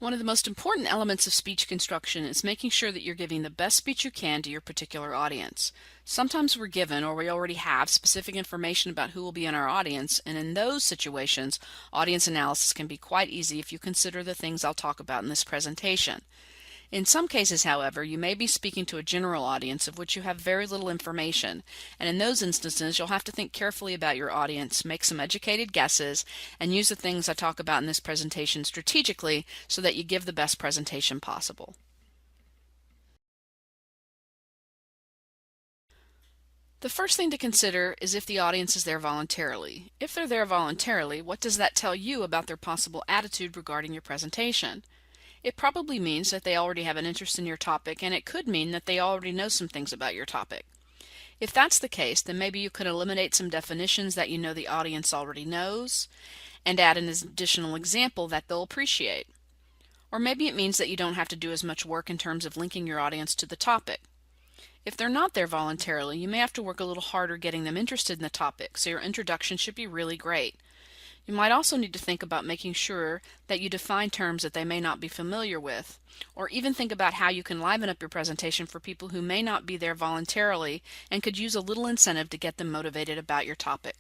One of the most important elements of speech construction is making sure that you're giving the best speech you can to your particular audience. Sometimes we're given, or we already have, specific information about who will be in our audience, and in those situations, audience analysis can be quite easy if you consider the things I'll talk about in this presentation. In some cases, however, you may be speaking to a general audience of which you have very little information, and in those instances you'll have to think carefully about your audience, make some educated guesses, and use the things I talk about in this presentation strategically so that you give the best presentation possible. The first thing to consider is if the audience is there voluntarily. If they're there voluntarily, what does that tell you about their possible attitude regarding your presentation? It probably means that they already have an interest in your topic, and it could mean that they already know some things about your topic. If that's the case, then maybe you could eliminate some definitions that you know the audience already knows and add an additional example that they'll appreciate. Or maybe it means that you don't have to do as much work in terms of linking your audience to the topic. If they're not there voluntarily, you may have to work a little harder getting them interested in the topic, so your introduction should be really great. You might also need to think about making sure that you define terms that they may not be familiar with, or even think about how you can liven up your presentation for people who may not be there voluntarily and could use a little incentive to get them motivated about your topic.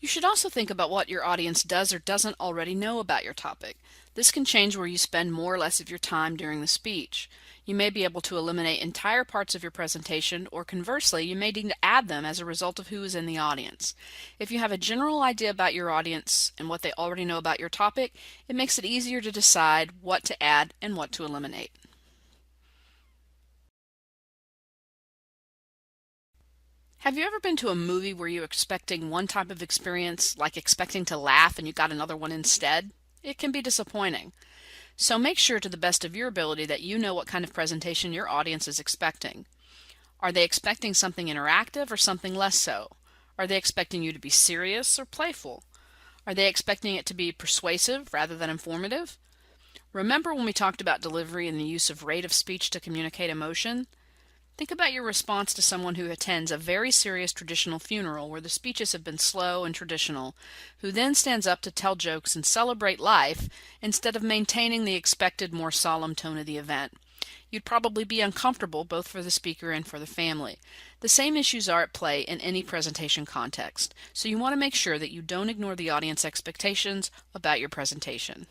You should also think about what your audience does or doesn't already know about your topic. This can change where you spend more or less of your time during the speech. You may be able to eliminate entire parts of your presentation, or conversely, you may need to add them as a result of who is in the audience. If you have a general idea about your audience and what they already know about your topic, it makes it easier to decide what to add and what to eliminate. Have you ever been to a movie where you were expecting one type of experience, like expecting to laugh, and you got another one instead? It can be disappointing. So make sure to the best of your ability that you know what kind of presentation your audience is expecting. Are they expecting something interactive or something less so? Are they expecting you to be serious or playful? Are they expecting it to be persuasive rather than informative? Remember when we talked about delivery and the use of rate of speech to communicate emotion? Think about your response to someone who attends a very serious traditional funeral where the speeches have been slow and traditional, who then stands up to tell jokes and celebrate life instead of maintaining the expected more solemn tone of the event. You'd probably be uncomfortable both for the speaker and for the family. The same issues are at play in any presentation context, so you want to make sure that you don't ignore the audience expectations about your presentation.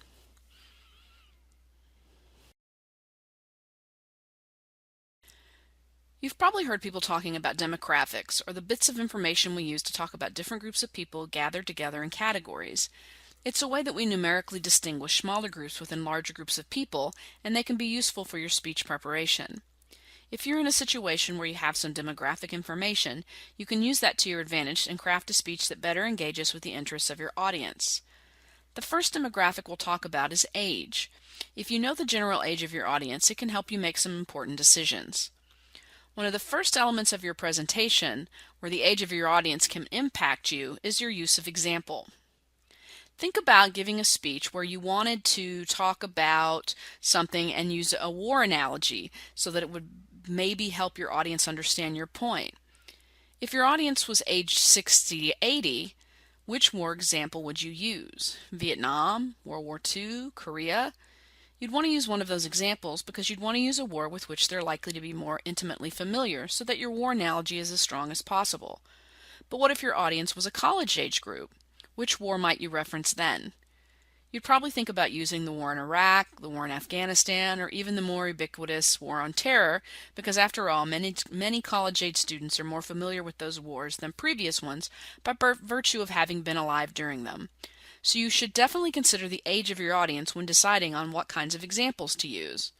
You've probably heard people talking about demographics, or the bits of information we use to talk about different groups of people gathered together in categories. It's a way that we numerically distinguish smaller groups within larger groups of people, and they can be useful for your speech preparation. If you're in a situation where you have some demographic information, you can use that to your advantage and craft a speech that better engages with the interests of your audience. The first demographic we'll talk about is age. If you know the general age of your audience, it can help you make some important decisions. One of the first elements of your presentation, where the age of your audience can impact you, is your use of example. Think about giving a speech where you wanted to talk about something and use a war analogy so that it would maybe help your audience understand your point. If your audience was aged 60 to 80, which war example would you use? Vietnam, World War II, Korea? You'd want to use one of those examples because you'd want to use a war with which they're likely to be more intimately familiar so that your war analogy is as strong as possible. But what if your audience was a college age group? Which war might you reference then? You'd probably think about using the war in Iraq, the war in Afghanistan, or even the more ubiquitous war on terror, because after all, many college-age students are more familiar with those wars than previous ones by virtue of having been alive during them. So you should definitely consider the age of your audience when deciding on what kinds of examples to use.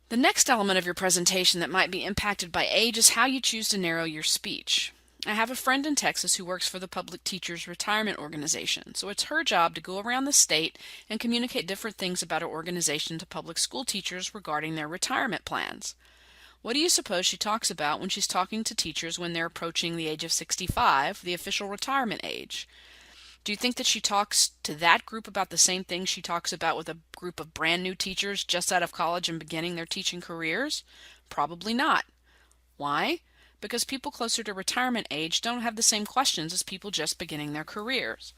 The next element of your presentation that might be impacted by age is how you choose to narrow your speech. I have a friend in Texas who works for the Public Teachers Retirement Organization, so it's her job to go around the state and communicate different things about her organization to public school teachers regarding their retirement plans. What do you suppose she talks about when she's talking to teachers when they're approaching the age of 65, the official retirement age? Do you think that she talks to that group about the same things she talks about with a group of brand new teachers just out of college and beginning their teaching careers? Probably not. Why? because people closer to retirement age don't have the same questions as people just beginning their careers.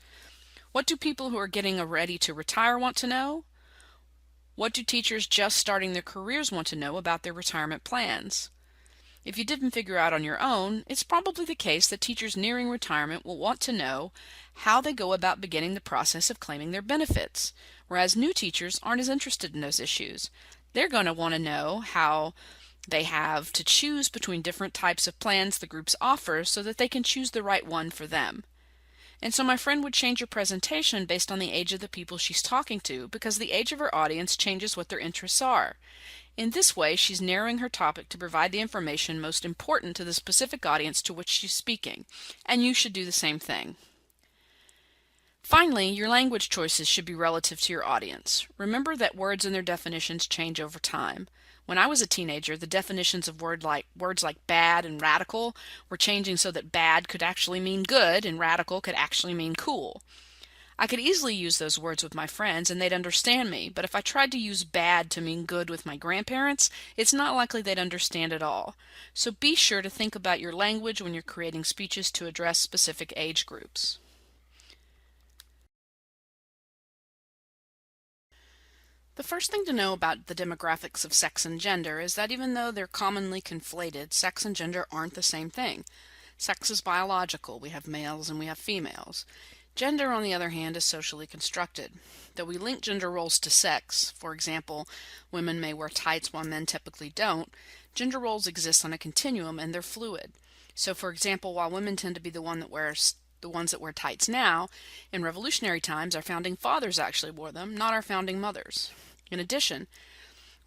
What do people who are getting ready to retire want to know? What do teachers just starting their careers want to know about their retirement plans? If you didn't figure out on your own, it's probably the case that teachers nearing retirement will want to know how they go about beginning the process of claiming their benefits, whereas new teachers aren't as interested in those issues. They're going to want to know how they have to choose between different types of plans the groups offer so that they can choose the right one for them. And so my friend would change her presentation based on the age of the people she's talking to, because the age of her audience changes what their interests are. In this way, she's narrowing her topic to provide the information most important to the specific audience to which she's speaking, and you should do the same thing. Finally, your language choices should be relative to your audience. Remember that words and their definitions change over time. When I was a teenager, the definitions of words like bad and radical were changing so that bad could actually mean good and radical could actually mean cool. I could easily use those words with my friends and they'd understand me, but if I tried to use bad to mean good with my grandparents, it's not likely they'd understand at all. So be sure to think about your language when you're creating speeches to address specific age groups. The first thing to know about the demographics of sex and gender is that even though they're commonly conflated, sex and gender aren't the same thing. Sex is biological. We have males and we have females. Gender, on the other hand, is socially constructed. Though we link gender roles to sex, for example, women may wear tights while men typically don't, gender roles exist on a continuum and they're fluid. So, for example, while women tend to be the ones that wear tights now, in Revolutionary times our founding fathers actually wore them, not our founding mothers. In addition,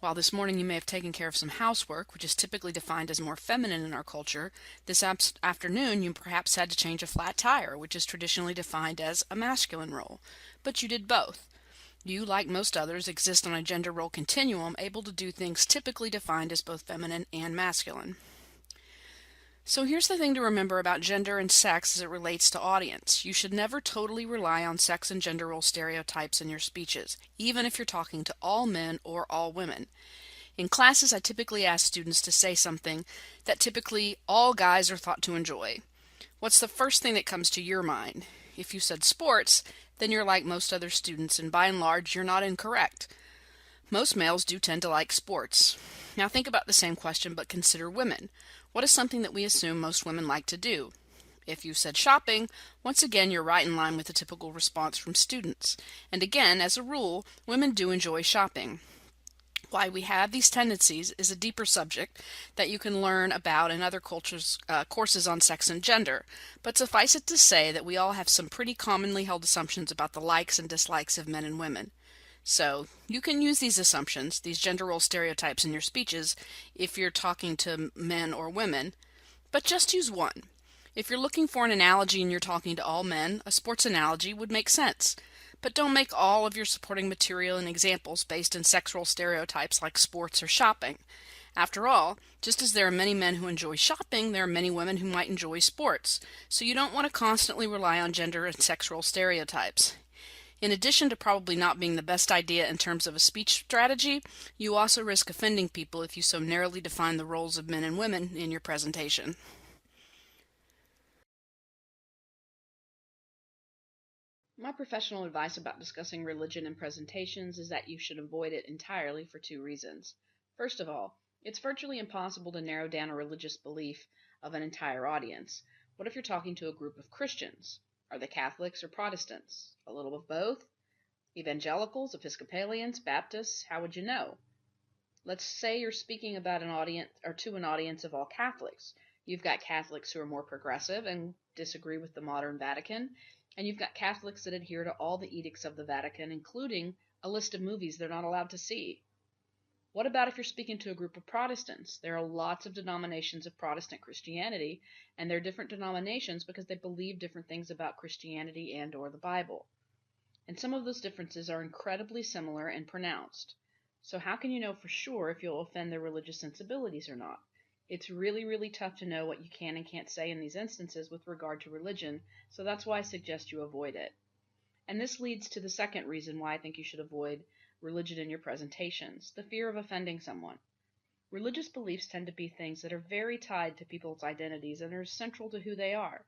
while this morning you may have taken care of some housework, which is typically defined as more feminine in our culture, this afternoon you perhaps had to change a flat tire, which is traditionally defined as a masculine role. But you did both. You, like most others, exist on a gender role continuum, able to do things typically defined as both feminine and masculine. So here's the thing to remember about gender and sex as it relates to audience. You should never totally rely on sex and gender role stereotypes in your speeches, even if you're talking to all men or all women. In classes, I typically ask students to say something that typically all guys are thought to enjoy. What's the first thing that comes to your mind? If you said sports, then you're like most other students, and by and large, you're not incorrect. Most males do tend to like sports. Now think about the same question, but consider women. What is something that we assume most women like to do? If you said shopping, once again you're right in line with the typical response from students. And again, as a rule, women do enjoy shopping. Why we have these tendencies is a deeper subject that you can learn about in other cultures' courses on sex and gender, but suffice it to say that we all have some pretty commonly held assumptions about the likes and dislikes of men and women. So you can use these assumptions, these gender role stereotypes in your speeches if you're talking to men or women, but just use one. If you're looking for an analogy and you're talking to all men, a sports analogy would make sense. But don't make all of your supporting material and examples based in sex role stereotypes like sports or shopping. After all, just as there are many men who enjoy shopping, there are many women who might enjoy sports, so you don't want to constantly rely on gender and sex role stereotypes. In addition to probably not being the best idea in terms of a speech strategy, you also risk offending people if you so narrowly define the roles of men and women in your presentation. My professional advice about discussing religion in presentations is that you should avoid it entirely for two reasons. First of all, it's virtually impossible to narrow down a religious belief of an entire audience. What if you're talking to a group of Christians? Are they Catholics or Protestants? A little of both? Evangelicals, Episcopalians, Baptists? How would you know? Let's say you're speaking about an audience or to an audience of all Catholics. You've got Catholics who are more progressive and disagree with the modern Vatican, and you've got Catholics that adhere to all the edicts of the Vatican, including a list of movies they're not allowed to see. What about if you're speaking to a group of Protestants? There are lots of denominations of Protestant Christianity, and they're different denominations because they believe different things about Christianity and or the Bible. And some of those differences are incredibly similar and pronounced. So how can you know for sure if you'll offend their religious sensibilities or not? It's really, really tough to know what you can and can't say in these instances with regard to religion, so that's why I suggest you avoid it. And this leads to the second reason why I think you should avoid religion in your presentations, the fear of offending someone. Religious beliefs tend to be things that are very tied to people's identities and are central to who they are.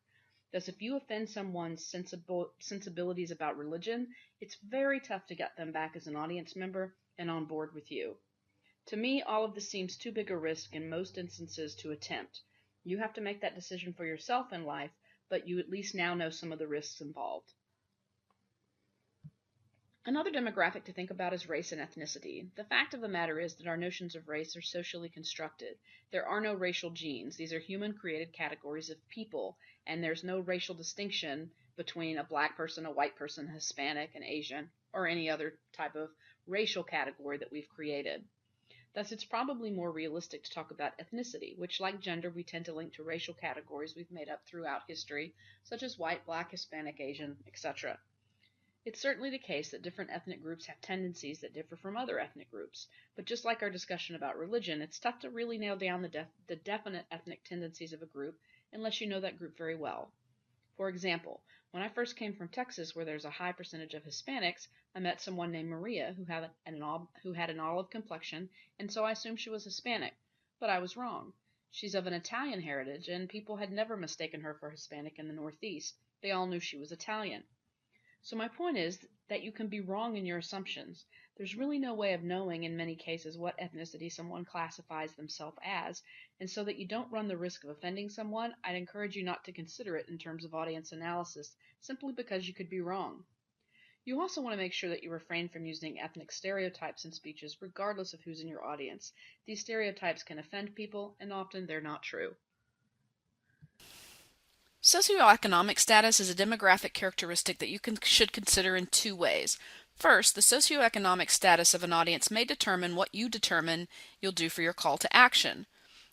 Thus, if you offend someone's sensibilities about religion, it's very tough to get them back as an audience member and on board with you. To me, all of this seems too big a risk in most instances to attempt. You have to make that decision for yourself in life, but you at least now know some of the risks involved. Another demographic to think about is race and ethnicity. The fact of the matter is that our notions of race are socially constructed. There are no racial genes. These are human-created categories of people, and there's no racial distinction between a black person, a white person, a Hispanic, an Asian, or any other type of racial category that we've created. Thus, it's probably more realistic to talk about ethnicity, which, like gender, we tend to link to racial categories we've made up throughout history, such as white, black, Hispanic, Asian, etc. It's certainly the case that different ethnic groups have tendencies that differ from other ethnic groups, but just like our discussion about religion, it's tough to really nail down the definite ethnic tendencies of a group unless you know that group very well. For example, when I first came from Texas, where there's a high percentage of Hispanics, I met someone named Maria who had an olive complexion, and so I assumed she was Hispanic. But I was wrong. She's of an Italian heritage, and people had never mistaken her for Hispanic in the Northeast. They all knew she was Italian. So my point is that you can be wrong in your assumptions. There's really no way of knowing in many cases what ethnicity someone classifies themselves as, and so that you don't run the risk of offending someone, I'd encourage you not to consider it in terms of audience analysis, simply because you could be wrong. You also want to make sure that you refrain from using ethnic stereotypes in speeches, regardless of who's in your audience. These stereotypes can offend people, and often they're not true. Socioeconomic status is a demographic characteristic that you should consider in two ways. First, the socioeconomic status of an audience may determine what you determine you'll do for your call to action.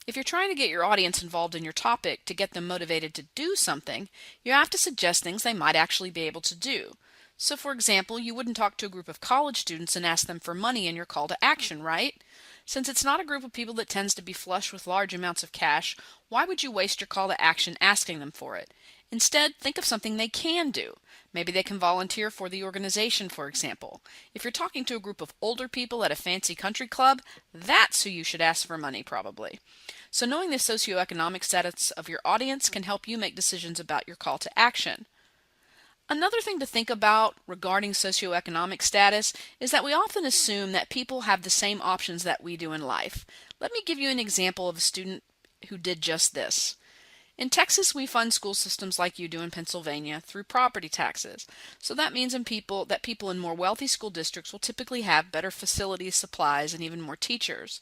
If you're trying to get your audience involved in your topic to get them motivated to do something, you have to suggest things they might actually be able to do. So, for example, you wouldn't talk to a group of college students and ask them for money in your call to action, right? Since it's not a group of people that tends to be flush with large amounts of cash, why would you waste your call to action asking them for it? Instead, think of something they can do. Maybe they can volunteer for the organization, for example. If you're talking to a group of older people at a fancy country club, that's who you should ask for money, probably. So knowing the socioeconomic status of your audience can help you make decisions about your call to action. Another thing to think about regarding socioeconomic status is that we often assume that people have the same options that we do in life. Let me give you an example of a student who did just this. In Texas, we fund school systems like you do in Pennsylvania through property taxes. So that means that people in more wealthy school districts will typically have better facilities, supplies, and even more teachers.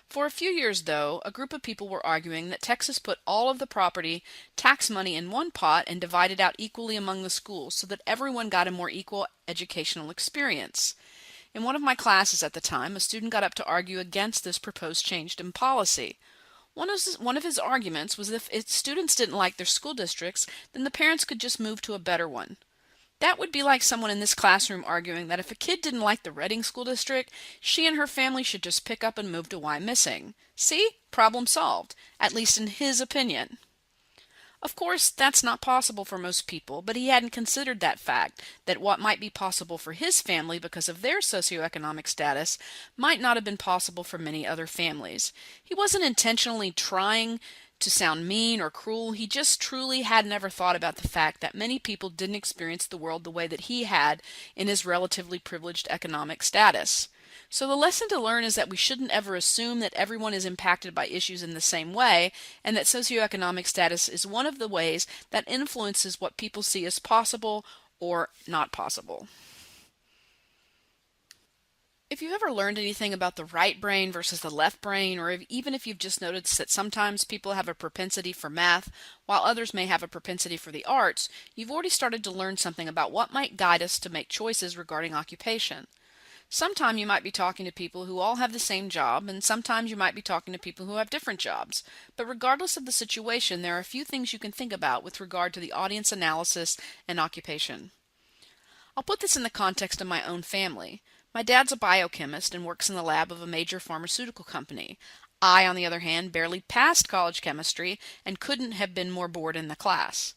For a few years, though, a group of people were arguing that Texas put all of the property tax money in one pot and divided out equally among the schools so that everyone got a more equal educational experience. In one of my classes at the time, a student got up to argue against this proposed change in policy. One of his arguments was that if students didn't like their school districts, then the parents could just move to a better one. That would be like someone in this classroom arguing that if a kid didn't like the Reading School District, she and her family should just pick up and move to Wyomissing. See? Problem solved, at least in his opinion. Of course, that's not possible for most people, but he hadn't considered that fact, that what might be possible for his family because of their socioeconomic status might not have been possible for many other families. He wasn't intentionally trying to sound mean or cruel. He just truly had never thought about the fact that many people didn't experience the world the way that he had in his relatively privileged economic status. So the lesson to learn is that we shouldn't ever assume that everyone is impacted by issues in the same way, and that socioeconomic status is one of the ways that influences what people see as possible or not possible. If you've ever learned anything about the right brain versus the left brain, or even if you've just noticed that sometimes people have a propensity for math while others may have a propensity for the arts, you've already started to learn something about what might guide us to make choices regarding occupation. Sometime you might be talking to people who all have the same job, and sometimes you might be talking to people who have different jobs. But regardless of the situation, there are a few things you can think about with regard to the audience analysis and occupation. I'll put this in the context of my own family. My dad's a biochemist and works in the lab of a major pharmaceutical company. I, on the other hand, barely passed college chemistry and couldn't have been more bored in the class.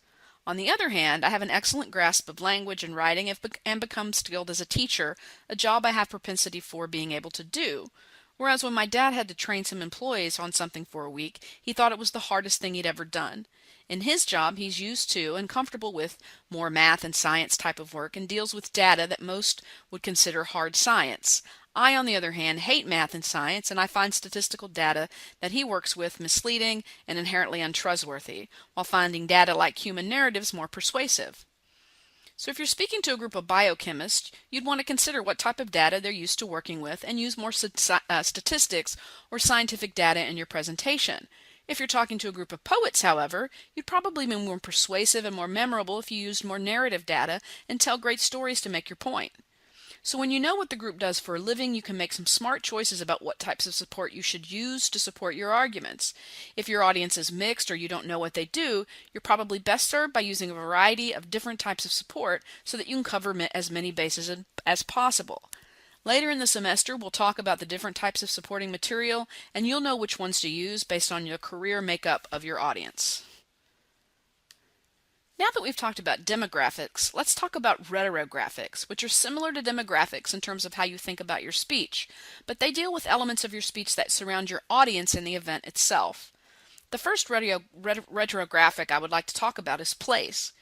On the other hand, I have an excellent grasp of language and writing and become skilled as a teacher, a job I have propensity for being able to do. Whereas when my dad had to train some employees on something for a week, he thought it was the hardest thing he'd ever done. In his job, he's used to and comfortable with more math and science type of work and deals with data that most would consider hard science. I, on the other hand, hate math and science, and I find statistical data that he works with misleading and inherently untrustworthy, while finding data like human narratives more persuasive. So if you're speaking to a group of biochemists, you'd want to consider what type of data they're used to working with and use more statistics or scientific data in your presentation. If you're talking to a group of poets, however, you'd probably be more persuasive and more memorable if you used more narrative data and tell great stories to make your point. So when you know what the group does for a living, you can make some smart choices about what types of support you should use to support your arguments. If your audience is mixed or you don't know what they do, you're probably best served by using a variety of different types of support so that you can cover as many bases as possible. Later in the semester, we'll talk about the different types of supporting material, and you'll know which ones to use based on your career makeup of your audience. Now that we've talked about demographics, let's talk about rhetorographics, which are similar to demographics in terms of how you think about your speech, but they deal with elements of your speech that surround your audience in the event itself. The first rhetorographic I would like to talk about is place.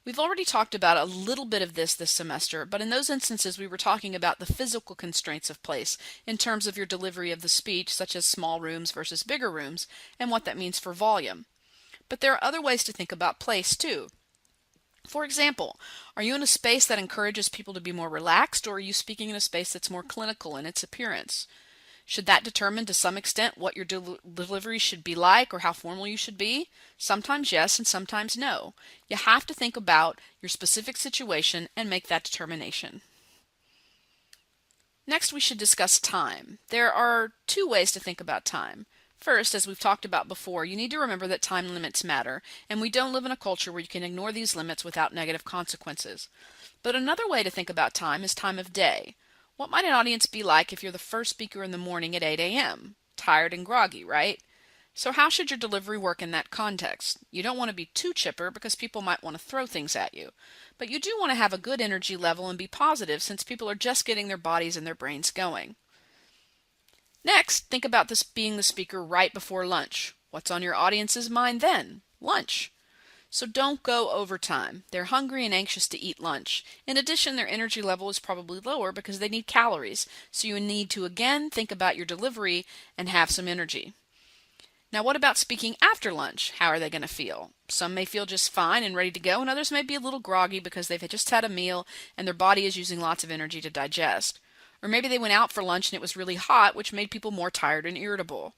We've already talked about a little bit of this semester, but in those instances we were talking about the physical constraints of place in terms of your delivery of the speech, such as small rooms versus bigger rooms, and what that means for volume. But there are other ways to think about place too. For example, are you in a space that encourages people to be more relaxed, or are you speaking in a space that's more clinical in its appearance? Should that determine to some extent what your delivery should be like or how formal you should be? Sometimes yes and sometimes no. You have to think about your specific situation and make that determination. Next, we should discuss time. There are two ways to think about time. First, as we've talked about before, you need to remember that time limits matter, and we don't live in a culture where you can ignore these limits without negative consequences. But another way to think about time is time of day. What might an audience be like if you're the first speaker in the morning at 8 a.m.? Tired and groggy, right? So how should your delivery work in that context? You don't want to be too chipper because people might want to throw things at you. But you do want to have a good energy level and be positive since people are just getting their bodies and their brains going. Next, think about this being the speaker right before lunch. What's on your audience's mind then? Lunch. So don't go overtime. They're hungry and anxious to eat lunch. In addition, their energy level is probably lower because they need calories. So you need to again think about your delivery and have some energy. Now what about speaking after lunch? How are they going to feel? Some may feel just fine and ready to go, and others may be a little groggy because they've just had a meal and their body is using lots of energy to digest. Or maybe they went out for lunch and it was really hot, which made people more tired and irritable.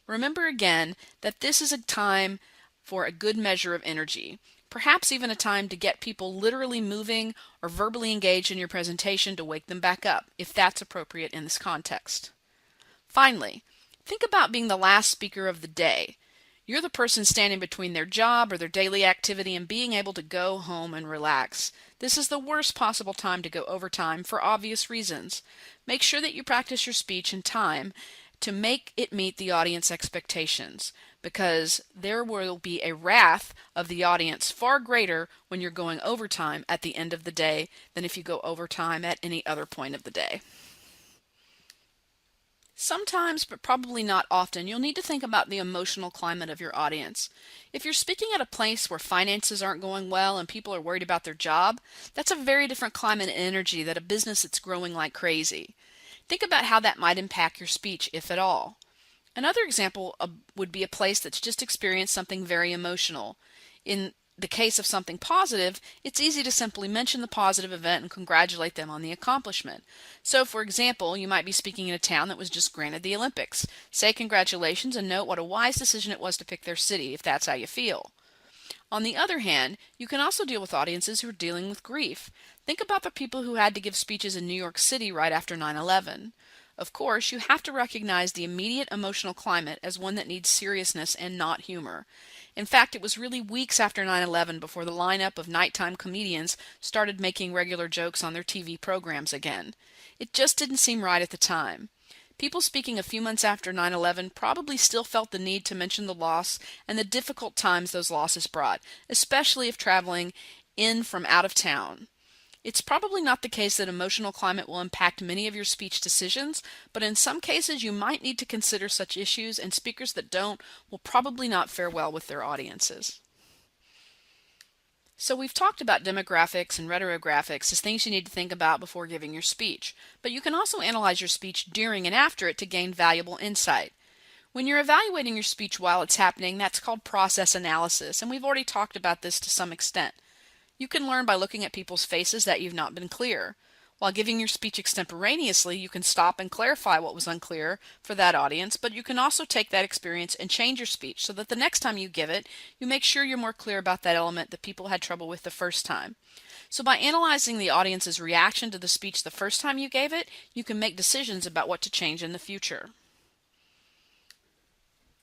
Remember again that this is a time for a good measure of energy, perhaps even a time to get people literally moving or verbally engaged in your presentation to wake them back up, if that's appropriate in this context. Finally, think about being the last speaker of the day. You're the person standing between their job or their daily activity and being able to go home and relax. This is the worst possible time to go overtime for obvious reasons. Make sure that you practice your speech in time to make it meet the audience expectations, because there will be a wrath of the audience far greater when you're going overtime at the end of the day than if you go overtime at any other point of the day. Sometimes, but probably not often, you'll need to think about the emotional climate of your audience. If you're speaking at a place where finances aren't going well and people are worried about their job, that's a very different climate and energy than a business that's growing like crazy. Think about how that might impact your speech, if at all. Another example would be a place that's just experienced something very emotional. In the case of something positive, it's easy to simply mention the positive event and congratulate them on the accomplishment. So, for example, you might be speaking in a town that was just granted the Olympics. Say congratulations and note what a wise decision it was to pick their city, if that's how you feel. On the other hand, you can also deal with audiences who are dealing with grief. Think about the people who had to give speeches in New York City right after 9/11. Of course, you have to recognize the immediate emotional climate as one that needs seriousness and not humor. In fact, it was really weeks after 9/11 before the lineup of nighttime comedians started making regular jokes on their TV programs again. It just didn't seem right at the time. People speaking a few months after 9/11 probably still felt the need to mention the loss and the difficult times those losses brought, especially if traveling in from out of town. It's probably not the case that emotional climate will impact many of your speech decisions, but in some cases you might need to consider such issues, and speakers that don't will probably not fare well with their audiences. So we've talked about demographics and rhetorographics as things you need to think about before giving your speech, but you can also analyze your speech during and after it to gain valuable insight. When you're evaluating your speech while it's happening, that's called process analysis, and we've already talked about this to some extent. You can learn by looking at people's faces that you've not been clear. While giving your speech extemporaneously, you can stop and clarify what was unclear for that audience, but you can also take that experience and change your speech so that the next time you give it, you make sure you're more clear about that element that people had trouble with the first time. So by analyzing the audience's reaction to the speech the first time you gave it, you can make decisions about what to change in the future.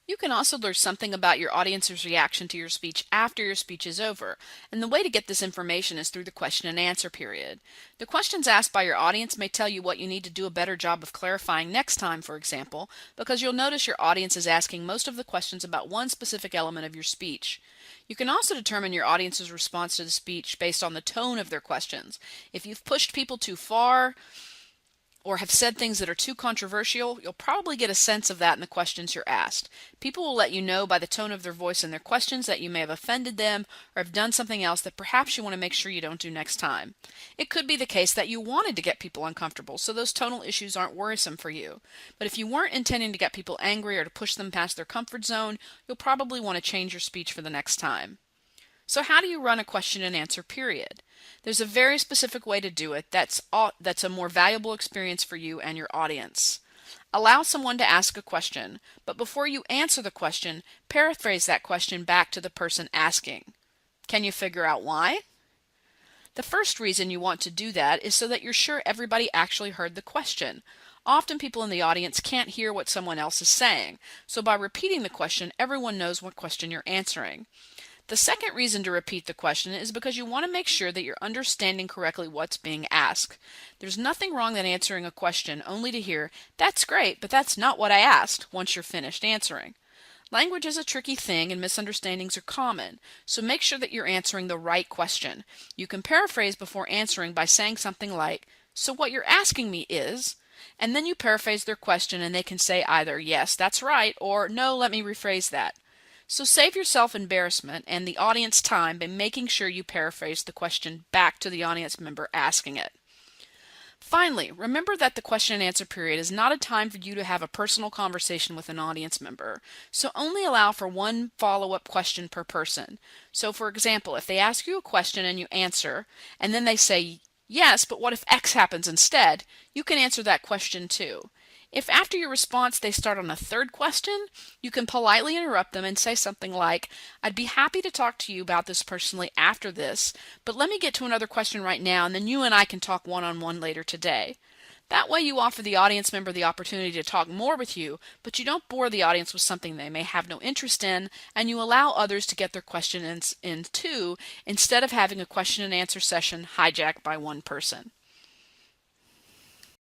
You can also learn something about your audience's reaction to your speech after your speech is over, and the way to get this information is through the question and answer period. The questions asked by your audience may tell you what you need to do a better job of clarifying next time, for example, because you'll notice your audience is asking most of the questions about one specific element of your speech. You can also determine your audience's response to the speech based on the tone of their questions. If you've pushed people too far, or have said things that are too controversial, you'll probably get a sense of that in the questions you're asked. People will let you know by the tone of their voice in their questions that you may have offended them or have done something else that perhaps you want to make sure you don't do next time. It could be the case that you wanted to get people uncomfortable, so those tonal issues aren't worrisome for you. But if you weren't intending to get people angry or to push them past their comfort zone, you'll probably want to change your speech for the next time. So how do you run a question and answer period? There's a very specific way to do it that's a more valuable experience for you and your audience. Allow someone to ask a question, but before you answer the question, paraphrase that question back to the person asking. Can you figure out why? The first reason you want to do that is so that you're sure everybody actually heard the question. Often people in the audience can't hear what someone else is saying, so by repeating the question, everyone knows what question you're answering. The second reason to repeat the question is because you want to make sure that you're understanding correctly what's being asked. There's nothing wrong with answering a question only to hear, "That's great, but that's not what I asked," once you're finished answering. Language is a tricky thing and misunderstandings are common, so make sure that you're answering the right question. You can paraphrase before answering by saying something like, "So what you're asking me is," and then you paraphrase their question and they can say either, "Yes, that's right," or "No, let me rephrase that." So save yourself embarrassment and the audience time by making sure you paraphrase the question back to the audience member asking it. Finally, remember that the question and answer period is not a time for you to have a personal conversation with an audience member, so only allow for one follow-up question per person. So for example, if they ask you a question and you answer, and then they say, "Yes, but what if X happens instead?" you can answer that question too. If after your response they start on a third question, you can politely interrupt them and say something like, "I'd be happy to talk to you about this personally after this, but let me get to another question right now and then you and I can talk one-on-one later today." That way you offer the audience member the opportunity to talk more with you, but you don't bore the audience with something they may have no interest in, and you allow others to get their question in too, instead of having a question and answer session hijacked by one person.